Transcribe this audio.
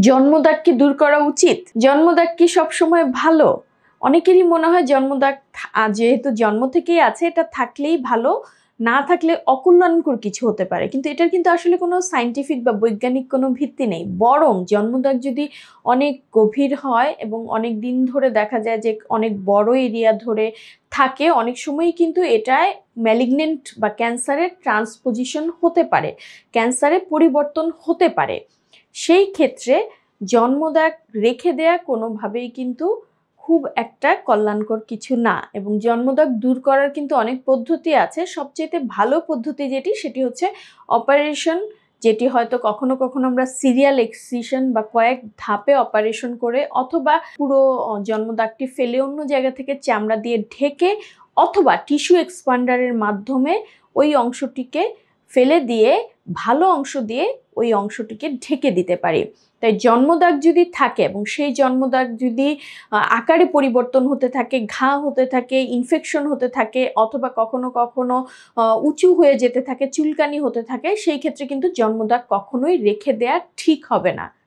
জন্মদাগ কি দূর করা উচিত? জন্মদাগ কি সবসময় ভালো? অনেকেরই মনে হয় জন্মদাগ যেহেতু জন্ম থেকেই আছে এটা থাকলেই ভালো, না থাকলে অকল্যাণকর কিছু হতে পারে। কিন্তু এটার কিন্তু আসলে কোনো সায়েন্টিফিক বা বৈজ্ঞানিক কোনো ভিত্তি নেই। বরং জন্মদাগ যদি অনেক গভীর হয় এবং অনেক দিন ধরে দেখা যায় যে অনেক বড় এরিয়া ধরে থাকে, অনেক সময়ই কিন্তু এটায় ম্যালিগনেন্ট বা ক্যান্সারের ট্রান্সপোজিশন হতে পারে, ক্যান্সারে পরিবর্তন হতে পারে। সেই ক্ষেত্রে জন্মদাগ রেখে দেয়া কোনোভাবেই কিন্তু খুব একটা কল্যাণকর কিছু না। এবং জন্মদাগ দূর করার কিন্তু অনেক পদ্ধতি আছে। সবচেয়ে ভালো পদ্ধতি যেটি, সেটি হচ্ছে অপারেশন, যেটি হয়তো কখনো কখনো আমরা সিরিয়াল এক্সিশন বা কয়েক ধাপে অপারেশন করে, অথবা পুরো জন্মদাগটি ফেলে অন্য জায়গা থেকে চামড়া দিয়ে ঢেকে, অথবা টিস্যু এক্সপান্ডারের মাধ্যমে ওই অংশটিকে ফেলে দিয়ে ভালো অংশ দিয়ে ওই অংশটিকে ঢেকে দিতে পারি। তাই জন্মদাগ যদি থাকে এবং সেই জন্মদাগ যদি আকারে পরিবর্তন হতে থাকে, ঘা হতে থাকে, ইনফেকশন হতে থাকে, অথবা কখনো কখনো উঁচু হয়ে যেতে থাকে, চুলকানি হতে থাকে, সেই ক্ষেত্রে কিন্তু জন্মদাগ কখনোই রেখে দেয়া ঠিক হবে না।